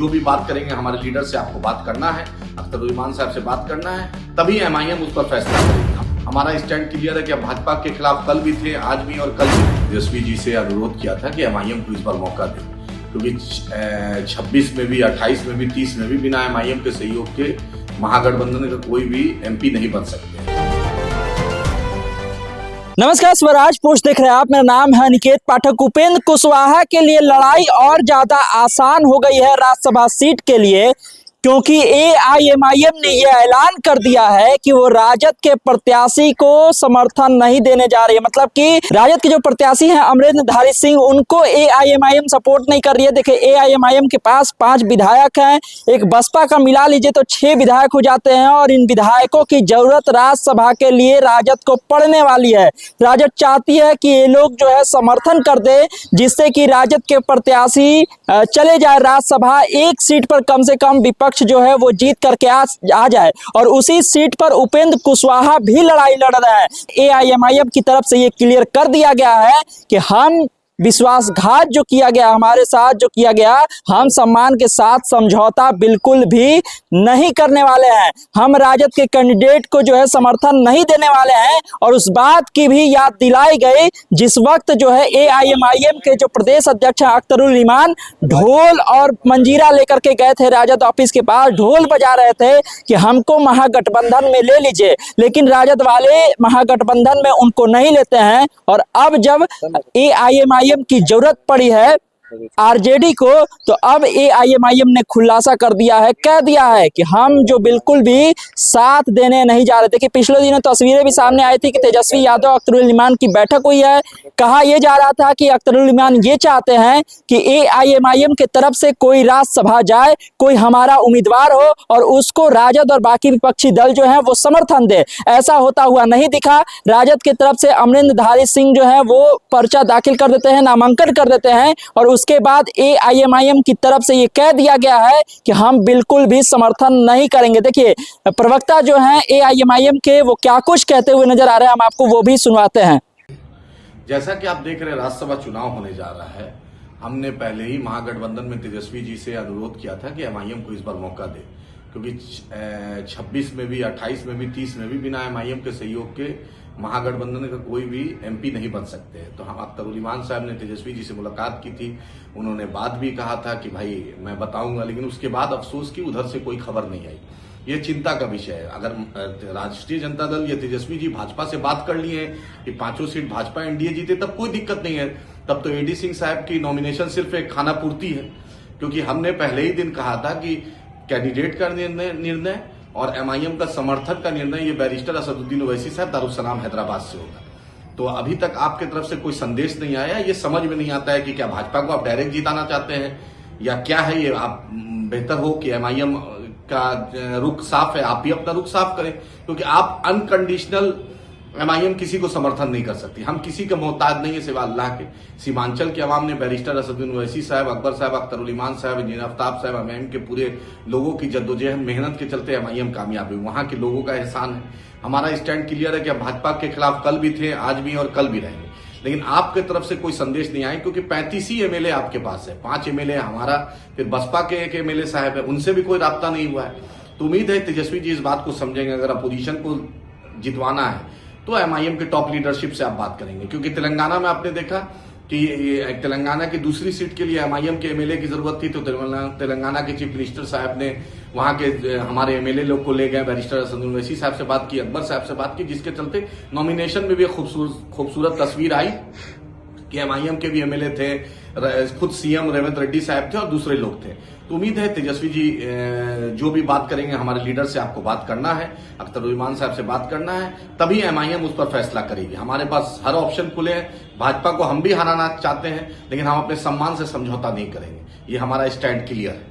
जो भी बात करेंगे हमारे लीडर से आपको बात करना है, अख्तरुल साहब से बात करना है, तभी MIM उस पर फैसला करेगी। हमारा स्टैंड क्लियर है कि भाजपा के खिलाफ कल भी थे, आज भी और कल भी। तेजस्वी जी से अनुरोध किया था कि MIM को इस बार मौका दें, क्योंकि 26 में भी, 28 में भी, 30 में भी बिना MIM के सहयोग के महागठबंधन का कोई भी MP नहीं बन सकते। नमस्कार, स्वराज पोस्ट देख रहे हैं आप। मेरा नाम है अनिकेत पाठक। उपेंद्र कुशवाहा के लिए लड़ाई और ज्यादा आसान हो गई है राज्यसभा सीट के लिए, क्योंकि AIMIM ने यह ऐलान कर दिया है कि वो राजद के प्रत्याशी को समर्थन नहीं देने जा रही है। मतलब कि राजद के जो प्रत्याशी हैं अमरेंद्रधारी सिंह, उनको AIMIM सपोर्ट नहीं कर रही है। देखिए, AIMIM के पास 5 विधायक हैं, एक बसपा का मिला लीजिए तो 6 विधायक हो जाते हैं, और इन विधायकों की जरूरत राज्यसभा के लिए राजद को पड़ने वाली है। राजद चाहती है कि ये लोग जो है समर्थन कर दे, जिससे कि राजद के प्रत्याशी चले जाए राज्यसभा। एक सीट पर कम से कम विपक्ष जो है वो जीत करके आ जाए, और उसी सीट पर उपेंद्र कुशवाहा भी लड़ाई लड़ रहे हैं। AIMIM की तरफ से ये क्लियर कर दिया गया है कि हम विश्वासघात जो किया गया, हमारे साथ जो किया गया, हम सम्मान के साथ समझौता बिल्कुल भी नहीं करने वाले हैं। हम राजद के कैंडिडेट को जो है समर्थन नहीं देने वाले हैं। और उस बात की भी याद दिलाई गई जिस वक्त जो है AIMIM के जो प्रदेश अध्यक्ष हैं अख्तरुल इमान, ढोल और मंजीरा लेकर के गए थे राजद ऑफिस के पास, ढोल बजा रहे थे कि हमको महागठबंधन में ले लीजिए, लेकिन राजद वाले महागठबंधन में उनको नहीं लेते हैं। और अब जब AIMIM की जरूरत पड़ी है RJD को, तो अब AIMIM ने खुलासा कर दिया है, कह दिया है कि हम जो बिल्कुल भी साथ देने नहीं जा रहे। देखिए, पिछले दिनों तस्वीरें भी सामने आई थी कि तेजस्वी यादव अख्तरुल इमान की बैठक हुई है। कहा यह जा रहा था कि अख्तरुल इमान ये चाहते हैं कि AIMIM के तरफ से कोई राज्यसभा जाए, कोई हमारा उम्मीदवार हो, और उसको राजद और बाकी विपक्षी दल जो है वो समर्थन दे। ऐसा होता हुआ नहीं दिखा। राजद की तरफ से अमरेंद्रधारी सिंह जो है वो पर्चा दाखिल कर देते हैं, नामांकन कर देते हैं, और उसके बाद AIMIM की तरफ से ये कह दिया गया है कि हम बिल्कुल भी समर्थन नहीं करेंगे। देखिए, प्रवक्ता जो हैं AIMIM के, वो क्या कुछ कहते हुए नजर आ रहे हैं, हम आपको वो भी सुनवाते हैं। जैसा कि आप देख रहे हैं, राज्यसभा चुनाव होने जा रहा है। हमने पहले ही महागठबंधन में तेजस्वी जी से अनुरोध किया था कि MIM को इस बार मौका दे, क्योंकि 26 में भी, 28 में भी, 30 में भी बिना MIM के सहयोग के महागठबंधन का कोई भी MP नहीं बन सकते। तो हम अख्तरुल इमान साहब ने तेजस्वी जी से मुलाकात की थी, उन्होंने बात भी कहा था कि भाई मैं बताऊंगा, लेकिन उसके बाद अफसोस की उधर से कोई खबर नहीं आई। ये चिंता का विषय है। अगर राष्ट्रीय जनता दल या तेजस्वी जी भाजपा से बात कर लिए हैं कि 5 सीट भाजपा NDA जीते, तब कोई दिक्कत नहीं है। तब तो AD सिंह साहब की नॉमिनेशन सिर्फ एक खाना पूर्ति है, क्योंकि हमने पहले ही दिन कहा था कि कैंडिडेट का निर्णय और MIM का समर्थन का निर्णय ये बैरिस्टर असदुद्दीन ओवैसी साहब दारुस्सलाम हैदराबाद से होगा। तो अभी तक आपके तरफ से कोई संदेश नहीं आया। ये समझ में नहीं आता है कि क्या भाजपा को आप डायरेक्ट जिताना चाहते हैं या क्या है ये। आप बेहतर हो कि MIM का रुख साफ है, आप भी अपना रुख साफ करें, क्योंकि आप अनकंडीशनल MIM किसी को समर्थन नहीं कर सकती। हम किसी का मोहताज नहीं है सिवा अल्लाह के। सीमांचल के अवाम ने बैरिस्टर असदुद्दीन ओवैसी साहब, अकबर साहब, अख्तरुल इमान साहब, इंजीनियर आफ्ताब साहब, MIM के पूरे लोगों की जद्दोजहद मेहनत के चलते MIM कामयाब हुई। वहां के लोगों का एहसान है। हमारा स्टैंड क्लियर है कि भाजपा के खिलाफ कल भी थे, आज भी और कल भी रहेंगे, लेकिन आपके तरफ से कोई संदेश नहीं आए, क्योंकि 35 ही MLA आपके पास है। 5 MLA हमारा, फिर बसपा के एक MLA साहब है, उनसे भी कोई राब्ता नहीं हुआ है। तो उम्मीद है तेजस्वी जी इस बात को समझेंगे। अगर अपोजिशन को जितवाना है तो MIM के टॉप लीडरशिप से आप बात करेंगे, क्योंकि तेलंगाना में आपने देखा कि तेलंगाना की दूसरी सीट के लिए MIM के MLA की जरूरत थी, तो तेलंगाना के चीफ मिनिस्टर साहब ने वहां के हमारे MLA लोग को ले गए, बैरिस्टर असदुद्दीन ओवैसी साहब से बात की, अकबर साहब से बात की, जिसके चलते नॉमिनेशन में भी खूबसूरत तस्वीर आई कि MIM के भी MLA थे, खुद CM रेवंत रेड्डी साहब थे और दूसरे लोग थे। तो उम्मीद है तेजस्वी जी जो भी बात करेंगे हमारे लीडर से आपको बात करना है, अख्तरुल इमान साहब से बात करना है, तभी MIM उस पर फैसला करेगी। हमारे पास हर ऑप्शन खुले हैं। भाजपा को हम भी हराना चाहते हैं, लेकिन हम अपने सम्मान से समझौता नहीं करेंगे। ये हमारा स्टैंड क्लियर है।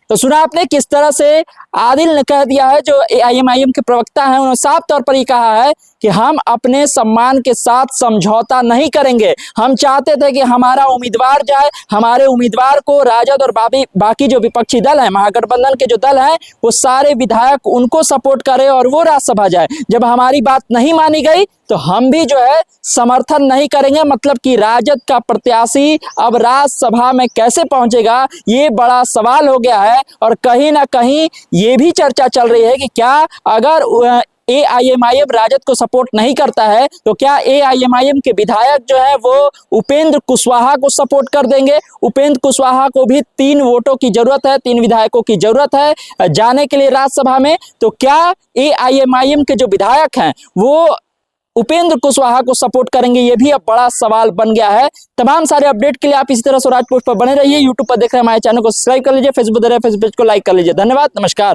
तो सुना आपने किस तरह से आदिल ने कह दिया है, जो AIMIM के प्रवक्ता हैं, उन्होंने साफ तौर पर ये कहा है कि हम अपने सम्मान के साथ समझौता नहीं करेंगे। हम चाहते थे कि हमारा उम्मीदवार जाए, हमारे उम्मीदवार को राजद और बाकी जो विपक्षी दल हैं, महागठबंधन के जो दल हैं, वो सारे विधायक उनको सपोर्ट करें और वो राज्यसभा जाए। जब हमारी बात नहीं मानी गई तो हम भी जो है समर्थन नहीं करेंगे। मतलब कि राजद का प्रत्याशी अब राज्यसभा में कैसे पहुंचेगा, ये बड़ा सवाल हो गया है। और कहीं ना कहीं ये भी चर्चा चल रही है कि क्या अगर AIMIM राजद को सपोर्ट नहीं करता है तो क्या AIMIM के विधायक जो है वो उपेंद्र कुशवाहा को सपोर्ट कर देंगे। उपेंद्र कुशवाहा को भी 3 वोटों की जरूरत है, 3 विधायकों की जरूरत है जाने के लिए राज्यसभा में। तो क्या AIMIM के जो विधायक हैं वो उपेंद्र कुशवाहा को सपोर्ट करेंगे, ये भी अब बड़ा सवाल बन गया है। तमाम सारे अपडेट के लिए आप इसी तरह स्वराज पोस्ट पर बने रहिए। यूट्यूब पर देख रहे हैं हमारे चैनल को सब्सक्राइब कर लीजिए, फेसबुक देख रहे हैं फेसबुक पेज को लाइक कर लीजिए। धन्यवाद, नमस्कार।